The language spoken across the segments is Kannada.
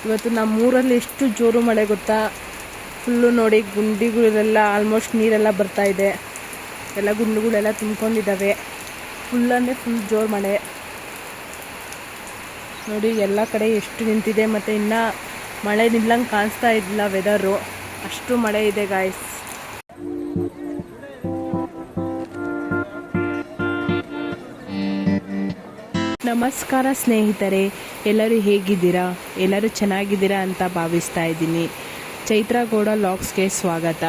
ಇವತ್ತು ನಮ್ಮೂರಲ್ಲಿ ಎಷ್ಟು ಜೋರು ಮಳೆ ಗೊತ್ತಾ. ಫುಲ್ಲು ನೋಡಿ ಗುಂಡಿಗಳೆಲ್ಲ ಆಲ್ಮೋಸ್ಟ್ ನೀರೆಲ್ಲ ಬರ್ತಾ ಇದೆ, ಎಲ್ಲ ಗುಂಡುಗಳೆಲ್ಲ ತುಂಬ್ಕೊಂಡಿದ್ದಾವೆ. ಫುಲ್ ಅಂದರೆ ಫುಲ್ ಜೋರು ಮಳೆ ನೋಡಿ. ಎಲ್ಲ ಕಡೆ ಎಷ್ಟು ನಿಂತಿದೆ, ಮತ್ತು ಇನ್ನೂ ಮಳೆ ನಿಲ್ಲಂಗೆ ಕಾಣಿಸ್ತಾ ಇದ್ದಿಲ್ಲ ವೆದರು, ಅಷ್ಟು ಮಳೆ ಇದೆ ಗಾಯ್ಸ್. ನಮಸ್ಕಾರ ಸ್ನೇಹಿತರೆ, ಎಲ್ಲರೂ ಹೇಗಿದ್ದೀರಾ? ಎಲ್ಲರೂ ಚೆನ್ನಾಗಿದ್ದೀರಾ ಅಂತ ಭಾವಿಸ್ತಾ ಇದ್ದೀನಿ. ಚೈತ್ರ ಗೌಡ ಲಾಗ್ಸ್ಗೆ ಸ್ವಾಗತ.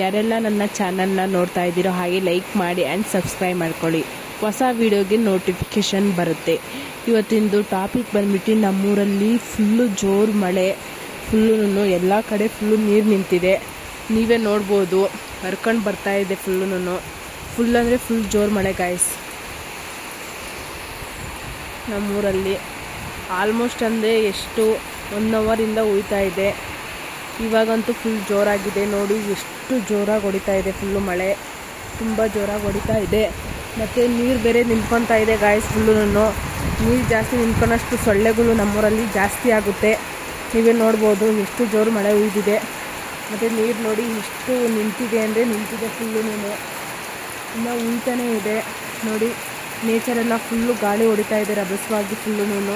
ಯಾರೆಲ್ಲ ನನ್ನ ಚಾನಲ್ನ ನೋಡ್ತಾ ಇದ್ದೀರೋ ಹಾಗೆ ಲೈಕ್ ಮಾಡಿ ಆ್ಯಂಡ್ ಸಬ್ಸ್ಕ್ರೈಬ್ ಮಾಡ್ಕೊಳ್ಳಿ, ಹೊಸ ವಿಡಿಯೋಗೆ ನೋಟಿಫಿಕೇಷನ್ ಬರುತ್ತೆ. ಇವತ್ತಿಂದು ಟಾಪಿಕ್ ಬಂದ್ಬಿಟ್ಟು ನಮ್ಮೂರಲ್ಲಿ ಫುಲ್ಲು ಜೋರು ಮಳೆ, ಫುಲ್ಲು ಎಲ್ಲ ಕಡೆ ಫುಲ್ಲು ನೀರು ನಿಂತಿದೆ. ನೀವೇ ನೋಡ್ಬೋದು, ಹರ್ಕೊಂಡು ಬರ್ತಾ ಇದೆ ಫುಲ್ಲು. ಫುಲ್ ಅಂದರೆ ಫುಲ್ ಜೋರು ಮಳೆ ಗಾಯ್ಸ್ ನಮ್ಮೂರಲ್ಲಿ. ಆಲ್ಮೋಸ್ಟ್ ಅಂದರೆ ಎಷ್ಟು 1 ಅವರಿಂದ ಹುಯ್ತಾ ಇದೆ. ಇವಾಗಂತೂ ಫುಲ್ ಜೋರಾಗಿದೆ ನೋಡಿ, ಎಷ್ಟು ಜೋರಾಗಿ ಹೊಡಿತಾ ಇದೆ. ಫುಲ್ಲು ಮಳೆ ತುಂಬ ಜೋರಾಗಿ ಹೊಡಿತಾ ಇದೆ. ಮತ್ತು ನೀರು ಬೇರೆ ನಿಂತ್ಕೊತಾ ಇದೆ ಗಾಯ್ಸ್. ಫುಲ್ಲು ನೀರು ಜಾಸ್ತಿ ನಿಂತ್ಕೊಳಷ್ಟು ಸೊಳ್ಳೆಗಳು ನಮ್ಮೂರಲ್ಲಿ ಜಾಸ್ತಿ ಆಗುತ್ತೆ. ನೀವೇ ನೋಡ್ಬೋದು ಎಷ್ಟು ಜೋರು ಮಳೆ ಹುಯ್ದಿದೆ. ಮತ್ತು ನೀರು ನೋಡಿ ಎಷ್ಟು ನಿಂತಿದೆ ಅಂದರೆ ನಿಂತಿದೆ ಫುಲ್ಲು. ಇನ್ನೂ ಹುಯ್ತಾನೇ ಇದೆ ನೋಡಿ. ನೇಚರೆಲ್ಲ ಫುಲ್ಲು ಗಾಳಿ ಹೊಡಿತಾ ಇದೆ ರಭಸವಾಗಿ ಫುಲ್ಲು.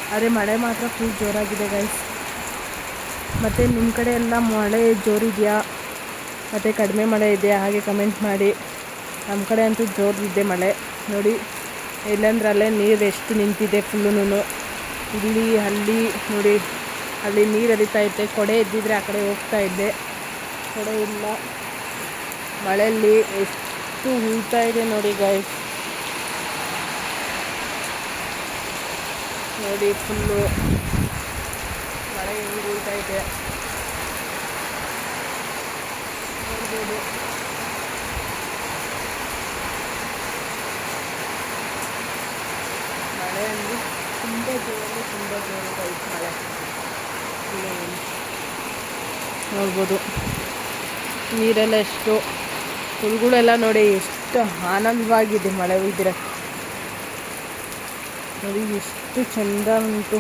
ಆದರೆ ಮಳೆ ಮಾತ್ರ ಫುಲ್ ಜೋರಾಗಿದೆ ಗೈಸ್. ಮತ್ತು ನಿಮ್ಮ ಕಡೆ ಎಲ್ಲ ಮಳೆ ಜೋರಿದೆಯಾ ಮತ್ತು ಕಡಿಮೆ ಮಳೆ ಇದೆಯಾ ಹಾಗೆ ಕಮೆಂಟ್ ಮಾಡಿ. ನಮ್ಮ ಕಡೆ ಅಂತೂ ಜೋರಿದೆ ಮಳೆ ನೋಡಿ. ಎಲ್ಲಂದ್ರಲ್ಲೇ ನೀರು ಎಷ್ಟು ನಿಂತಿದೆ ಫುಲ್ಲು. ಇಲ್ಲಿ ಅಲ್ಲಿ ನೋಡಿ, ಅಲ್ಲಿ ನೀರು ಹರಿತಾ ಇದ್ದೆ. ಕೊಡೆ ಇದ್ದಿದ್ರೆ ಆ ಕಡೆ ಹೋಗ್ತಾ ಇದ್ದೆ, ಕೊಡೆ ಇಲ್ಲ. ಮಳೆಯಲ್ಲಿ ಎಷ್ಟು ಹುಯ್ತಾ ಇದೆ ನೋಡಿ ಗೈಸ್. ನೋಡಿ ಫುಲ್ಲು ಮಳೆ ಹೆಂಗೆ ಹುಯ್ತಾ ಇದೆ ನೋಡ್ಬೋದು. ಮಳೆ ಅಂದರೆ ತುಂಬ ಜೋರು ಗೈಸ್ ಮಳೆ ನೋಡ್ಬೋದು. ನೀರೆಲ್ಲ ಎಷ್ಟು ಹುಲ್ಗಳೆಲ್ಲ ನೋಡಿ ಎಷ್ಟು ಆನಂದವಾಗಿದೆ ಮಳೆ ಹುಯ್ದಿರ ನೋಡಿ, ಎಷ್ಟು ಚೆಂದ ಉಂಟು.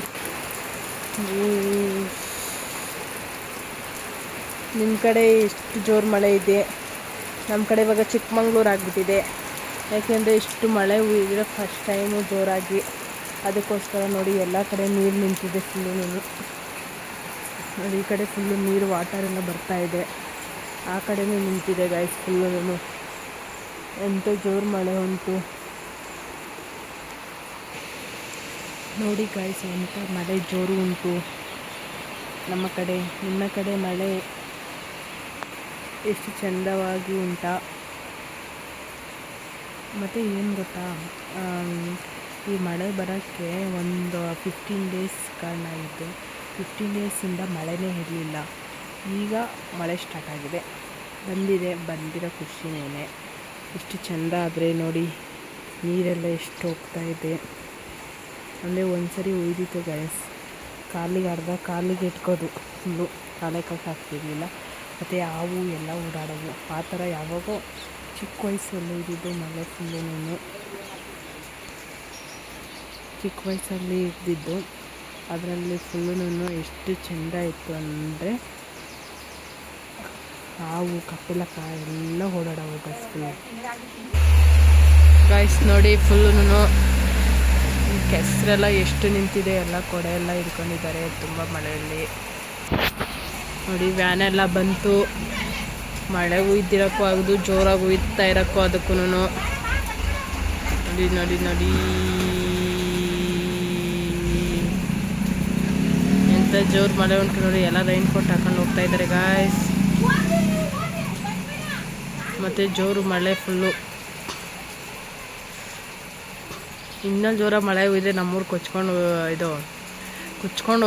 ನಿಮ್ಮ ಕಡೆ ಎಷ್ಟು ಜೋರು ಮಳೆ ಇದೆ. ನಮ್ಮ ಕಡೆ ಇವಾಗ ಚಿಕ್ಕಮಂಗ್ಳೂರು ಆಗಿಬಿಟ್ಟಿದೆ, ಯಾಕೆಂದರೆ ಇಷ್ಟು ಮಳೆ ಹುಯ್ದಿರೋ ಫಸ್ಟ್ ಟೈಮು ಜೋರಾಗಿ. ಅದಕ್ಕೋಸ್ಕರ ನೋಡಿ ಎಲ್ಲ ಕಡೆ ನೀರು ನಿಂತಿದೆ ಫುಲ್ಲು ನೋಡಿ. ಈ ಕಡೆ ಫುಲ್ಲು ನೀರು ವಾಟರ್ ಎಲ್ಲ ಬರ್ತಾ ಇದೆ, ಆ ಕಡೆನೂ ನಿಂತಿದೆ ಗಾಯ್ಸ್ ಫುಲ್ಲು. ಎಂಥ ಜೋರು ಮಳೆ ಉಂಟು ನೋಡಿ ಗಾಯ್ಸ್, ಎಂಥ ಮಳೆ ಜೋರು ಉಂಟು ನಮ್ಮ ಕಡೆ. ನಿಮ್ಮ ಕಡೆ ಮಳೆ ಎಷ್ಟು ಚೆಂದವಾಗಿ ಉಂಟಾ? ಮತ್ತು ಏನು ಗೊತ್ತಾ, ಈ ಮಳೆ ಬರೋಕ್ಕೆ ಒಂದು 15 ಡೇಸ್ ಕಾರಣ ಆಗಿತ್ತು. 15 ಡೇಸಿಂದ ಮಳೆನೇ ಇರಲಿಲ್ಲ. ಈಗ ಮಳೆ ಸ್ಟಾರ್ಟ್ ಆಗಿದೆ, ಬಂದಿರೋ ಖುಷಿನೇ. ಎಷ್ಟು ಚೆಂದ ಆದರೆ ನೋಡಿ, ನೀರೆಲ್ಲ ಎಷ್ಟು ಹೋಗ್ತಾ ಇದೆ ಅಂದರೆ ಒಂದ್ಸರಿ ಉಯ್ದಿತ್ತು ಗೈಸ್. ಕಾಲಿಗೆ ಇಟ್ಕೋದು ಫುಲ್ಲು, ಕಾಲಕ್ಕೆ ಆಗ್ತಿರ್ಲಿಲ್ಲ. ಮತ್ತು ಹಾವು ಎಲ್ಲ ಓಡಾಡೋವು, ಆ ಥರ ಯಾವಾಗೋ ಚಿಕ್ಕ ವಯಸ್ಸಲ್ಲಿ ಇದ್ದಿದ್ದು ಮಳೆ ಫುಲ್ಲು. ಚಿಕ್ಕ ವಯಸ್ಸಲ್ಲಿ ಇದ್ದಿದ್ದು ಅದರಲ್ಲಿ ಫುಲ್ಲು ಎಷ್ಟು ಚೆಂದ ಇತ್ತು ಅಂದರೆ, ಹಾವು ಕಪ್ಪಲಕ್ಕ ಎಲ್ಲ ಓಡಾಡೋವು ಗೈಸ್ ನೋಡಿ. ಫುಲ್ಲು ಕೆಸರೆಲ್ಲ ಎಷ್ಟು ನಿಂತಿದೆ, ಎಲ್ಲ ಕೊಡೆ ಎಲ್ಲ ಹಿಡ್ಕೊಂಡಿದ್ದಾರೆ ತುಂಬ ಮಳೆಯಲ್ಲಿ ನೋಡಿ. ವ್ಯಾನೆಲ್ಲ ಬಂತು, ಮಳೆ ಹುಯ್ದಿರೋಕ್ಕೂ ಆಗೋದು, ಜೋರಾಗಿ ಹುಯ್ತಾ ಇರೋಕ್ಕೂ ಅದಕ್ಕೂ ನೋಡಿ ನೋಡಿ ನೋಡಿ ಎಂಥ ಜೋರು ಮಳೆ ಉಂಟು ನೋಡಿ. ಎಲ್ಲ ರೈನ್ ಕೋಟ್ ಹಾಕೊಂಡು ಹೋಗ್ತಾ ಇದ್ದಾರೆ ಗಾಯ್ಸ್. ಮತ್ತು ಜೋರು ಮಳೆ ಫುಲ್ಲು. ಇನ್ನೂ ಜೋರ ಮಳೆ ಹುಯ್ದೆ ನಮ್ಮೂರು ಕುಚ್ಕೊಂಡು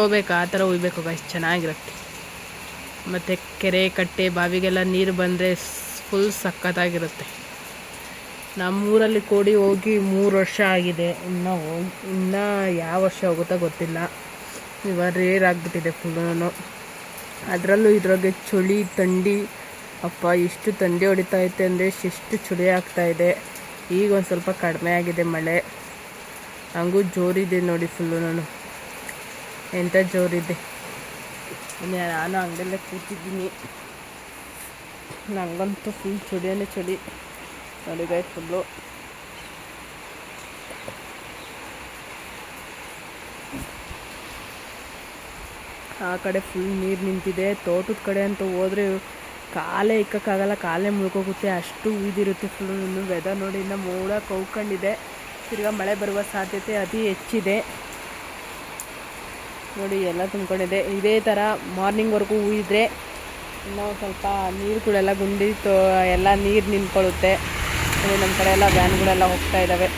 ಹೋಗ್ಬೇಕು, ಆ ಥರ ಹುಯ್ಬೇಕು ಗಾಯ್ಸ್, ಚೆನ್ನಾಗಿರುತ್ತೆ. ಮತ್ತು ಕೆರೆ ಕಟ್ಟೆ ಬಾವಿಗೆಲ್ಲ ನೀರು ಬಂದರೆ ಫುಲ್ ಸಖತ್ತಾಗಿರುತ್ತೆ. ನಮ್ಮೂರಲ್ಲಿ ಕೋಡಿ ಹೋಗಿ 3 ವರ್ಷ ಆಗಿದೆ. ಇನ್ನೂ ಯಾವ ವರ್ಷ ಹೋಗುತ್ತಾ ಗೊತ್ತಿಲ್ಲ. ಇವಾಗ ರೇರ್ ಆಗಿಬಿಟ್ಟಿದೆ ಫುಲ್ಲು. ಅದರಲ್ಲೂ ಇದ್ರಾಗೆ ಚಳಿ ಥಂಡಿ, ಅಪ್ಪ ಎಷ್ಟು ಥಂಡಿ ಹೊಡಿತಾ ಐತೆ ಅಂದರೆ ಎಷ್ಟು ಚಳಿ ಆಗ್ತಾಯಿದೆ. ಈಗ ಒಂದು ಸ್ವಲ್ಪ ಕಡಿಮೆ ಆಗಿದೆ ಮಳೆ, ಹಂಗೂ ಜೋರಿದೆ ನೋಡಿ ಫುಲ್ಲು. ಎಂಥ ಜೋರಿದೆ. ನಾನು ಅಂಗಡಿಯಲ್ಲೇ ಕೂತಿದ್ದೀನಿ. ನನಗಂತೂ ಫುಲ್ ಚಳಿಯೇ ಚಳಿ ನೋಡಿ ಗೈಸ್. ಫುಲ್ಲು ಆ ಕಡೆ ಫುಲ್ ನೀರು ನಿಂತಿದೆ. ತೋಟದ ಕಡೆ ಅಂತೂ ಹೋದರೆ ಕಾಲೇ ಇಕ್ಕೋಕ್ಕಾಗಲ್ಲ, ಕಾಲೇ ಮುಳ್ಕೋಗುತ್ತೆ, ಅಷ್ಟು ಉಯ್ದಿರುತ್ತೆ ಫುಲ್ಲು. ವೆದರ್ ನೋಡಿ ಇನ್ನು ಮೋಡ ಕೌಕೊಂಡಿದೆ. ತಿರ್ಗಾ ಮಳೆ ಬರುವ ಸಾಧ್ಯತೆ ಅತಿ ಹೆಚ್ಚಿದೆ ನೋಡಿ. ಎಲ್ಲ ತುಂಬ್ಕೊಂಡಿದೆ. ಇದೇ ಥರ ಮಾರ್ನಿಂಗ್ವರೆಗೂ ಉಯ್ದರೆ ಇನ್ನೂ ಸ್ವಲ್ಪ ನೀರುಗಳೆಲ್ಲ ಗುಂಡಿ ಎಲ್ಲ ನೀರು ನಿಂತ್ಕೊಳ್ಳುತ್ತೆ. ನಮ್ಮ ಕಡೆ ಎಲ್ಲ ವ್ಯಾನ್ಗಳೆಲ್ಲ ಹೋಗ್ತಾ ಇದ್ದಾವೆ.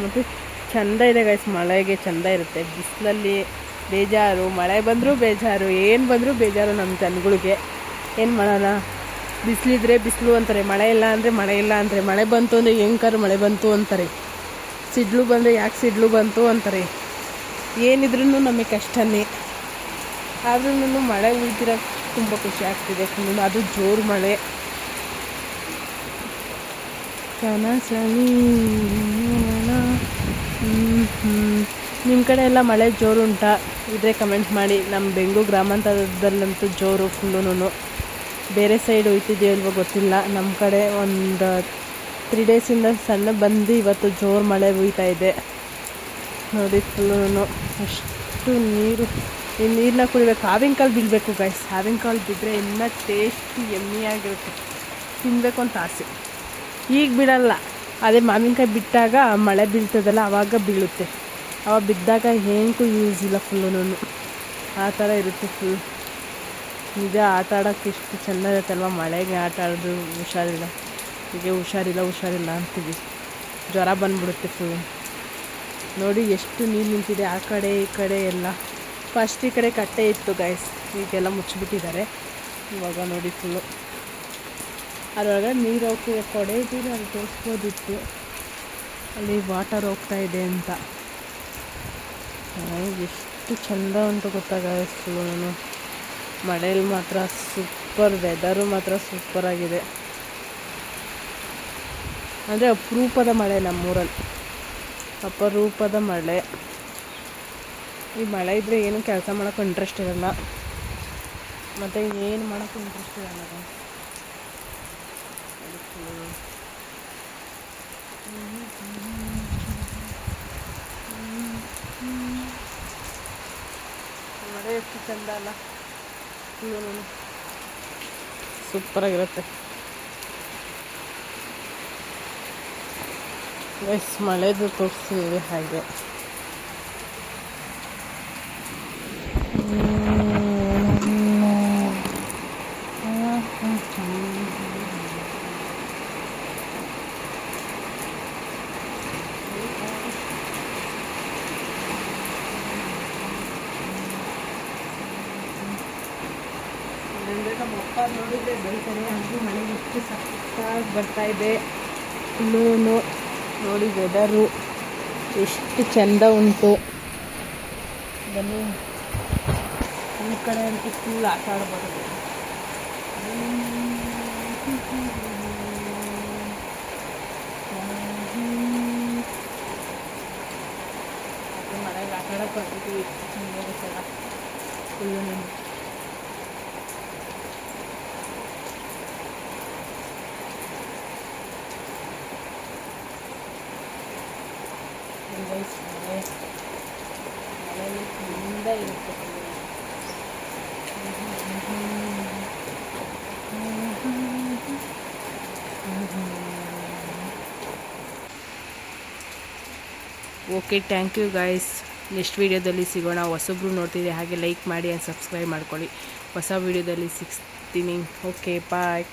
ಮತ್ತು ಚೆಂದ ಇದೆ ಗೈಸ್. ಮಳೆಗೆ ಚೆಂದ ಇರುತ್ತೆ. ಬಿಸಿಲಲ್ಲಿ ಬೇಜಾರು, ಮಳೆ ಬಂದರೂ ಬೇಜಾರು, ಏನು ಬಂದರೂ ಬೇಜಾರು ನಮ್ಮ ಜನಗಳಿಗೆ. ಏನು ಮಾಡೋಣ, ಬಿಸಿಲಿದ್ರೆ ಬಿಸಿಲು ಅಂತಾರೆ, ಮಳೆ ಇಲ್ಲ ಅಂದರೆ ಮಳೆ ಇಲ್ಲ ಅಂತಾರೆ, ಮಳೆ ಬಂತು ಅಂದರೆ ಹೆಂಗಾರು ಮಳೆ ಬಂತು ಅಂತಾರೆ, ಸಿಡ್ಲು ಬಂದರೆ ಯಾಕೆ ಸಿಡ್ಲು ಬಂತು ಅಂತಾರೆ. ಏನಿದ್ರೂ ನಮಗೆ ಕಷ್ಟನೇ. ಆದ್ರೂ ಮಳೆ ಉಳಿದಿರೋಕ್ಕೆ ತುಂಬ ಖುಷಿ ಆಗ್ತಿದೆ. ಅದು ಜೋರು ಮಳೆ. ನಿಮ್ಮ ಕಡೆ ಎಲ್ಲ ಮಳೆ ಜೋರು ಉಂಟಾ? ಇದ್ರೆ ಕಮೆಂಟ್ ಮಾಡಿ. ನಮ್ಮ ಬೆಂಗಳೂರು ಗ್ರಾಮಾಂತರದಲ್ಲಂತೂ ಜೋರು ಫುಲ್ಲೂ. ಬೇರೆ ಸೈಡ್ ಹೋಯ್ತಿದೆಯೋ ಇಲ್ವೋ ಗೊತ್ತಿಲ್ಲ. ನಮ್ಮ ಕಡೆ ಒಂದು 3 ಡೇಸಿಂದ ಸಣ್ಣ ಬಂದು ಇವತ್ತು ಜೋರು ಮಳೆ ಹುಯ್ತಾ ಇದೆ ನೋಡಿ. ಫುಲ್ಲೂ ಅಷ್ಟು ನೀರು. ಈ ನೀರನ್ನ ಕುಡಿಬೇಕು. ಹಾವಿನ ಕಾಲು ಬೀಳಬೇಕು ಗೈಸ್. ಹಾವಿನ ಕಾಲು ಬಿದ್ದರೆ ಇನ್ನೂ ಟೇಸ್ಟಿ ಎಮ್ಮಿಯಾಗಿರುತ್ತೆ, ತಿನ್ನಬೇಕು ಅಂತ ಆಸೆ. ಈಗ ಬಿಡಲ್ಲ, ಅದೇ ಮಾವಿನಕಾಯಿ ಬಿಟ್ಟಾಗ ಮಳೆ ಬೀಳ್ತದಲ್ಲ ಆವಾಗ ಬೀಳುತ್ತೆ. ಅವಾಗ ಬಿದ್ದಾಗ ಏನಕ್ಕೂ ಯೂಸ್ ಇಲ್ಲ ಫುಲ್ಲೂ. ಆ ಥರ ಇರುತ್ತೆ ಫುಲ್. ನಿಜ ಆಟ ಆಡೋಕ್ಕೆ ಎಷ್ಟು ಚೆನ್ನಾಗಿರುತ್ತಲ್ವ. ಮಳೆಗೆ ಆಟ ಆಡೋದು ಹುಷಾರಿಲ್ಲ, ಹೀಗೆ ಹುಷಾರಿಲ್ಲ ಅಂತೀವಿ, ಜ್ವರ ಬಂದುಬಿಡುತ್ತೆ ಫುಲ್ಲು. ನೋಡಿ ಎಷ್ಟು ನೀರು ನಿಂತಿದೆ ಆ ಕಡೆ ಈ ಕಡೆ ಎಲ್ಲ. ಫಸ್ಟ್ ಈ ಕಡೆ ಕಟ್ಟೆ ಇತ್ತು ಗೈಸ್, ಈಗೆಲ್ಲ ಮುಚ್ಚಿಬಿಟ್ಟಿದ್ದಾರೆ. ಇವಾಗ ನೋಡಿ ಫುಲ್ಲು ಅದರೊಳಗೆ ನೀರು ಹೋಗ್ತಿದೆ. ಕೊಡೆ ಇದ್ದೀರಿ ಅಲ್ಲಿ ತೋರಿಸ್ಬೋದಿತ್ತು, ಅಲ್ಲಿ ವಾಟರ್ ಹೋಗ್ತಾ ಇದೆ ಅಂತ. ಎಷ್ಟು ಚೆಂದ ಉಂಟು ಗೊತ್ತಾಗ ಫುಲ್ಲು. ಮಳೆಯಲ್ಲಿ ಮಾತ್ರ ಸೂಪರ್, ವೆದರು ಮಾತ್ರ ಸೂಪರಾಗಿದೆ. ಅಂದರೆ ಅಪರೂಪದ ಮಳೆ ನಮ್ಮೂರಲ್ಲಿ, ಅಪರೂಪದ ಮಳೆ. ಈ ಮಳೆ ಇದ್ದರೆ ಏನು ಕೆಲಸ ಮಾಡೋಕ್ಕೂ ಇಂಟ್ರೆಸ್ಟ್ ಇರಲ್ಲ, ಮತ್ತು ಏನು ಮಾಡೋಕ್ಕೂ ಇಂಟ್ರೆಸ್ಟ್ ಇರಲ್ಲ. ಮಳೆ ಎಷ್ಟು ಚೆಂದ ಅಲ್ಲ, ಸೂಪರಾಗಿರುತ್ತೆ ಗೈಸ್. ಮಳೆದು ತೋರಿಸ್ತೀವಿ ಹಾಗೆ. ನಮ್ಮ ನೋಡಿದರೆ ಬೈತಾರೆ, ಹಾಗೂ ಮಳೆ ಎಷ್ಟು ಸಖತ್ತಾಗಿ ಬರ್ತಾಯಿದೆ ಫುಲ್ಲೂ. ನೋಡಿ ವೆದರು ಎಷ್ಟು ಚೆಂದ ಉಂಟು. ಬನ್ನಿ ಈ ಕಡೆ ಅಂತೂ ಫುಲ್ ಆಟ ಆಡ್ಬೋದು. ಮನೆಗೆ ಆಟ ಆಡೋಕೆ ಬರ್ತಿದ್ದೀವಿ, ಚೆನ್ನಾಗಿರುತ್ತಲ್ಲ ಫುಲ್ಲೂ. ಮಳೆಯಲ್ಲಿ ತುಂಬ ಇರುತ್ತೆ. Okay, thank you guys. Next ವೀಡಿಯೋದಲ್ಲಿ ಸಿಗೋಣ. ಹೊಸಬ್ರು ನೋಡ್ತಿದ್ದೆ ಹಾಗೆ ಲೈಕ್ ಮಾಡಿ ಆ್ಯಂಡ್ ಸಬ್ಸ್ಕ್ರೈಬ್ ಮಾಡ್ಕೊಳ್ಳಿ. ಹೊಸ ವೀಡಿಯೋದಲ್ಲಿ ಸಿಗ್ತೀನಿ. ಓಕೆ, ಬಾಯ್.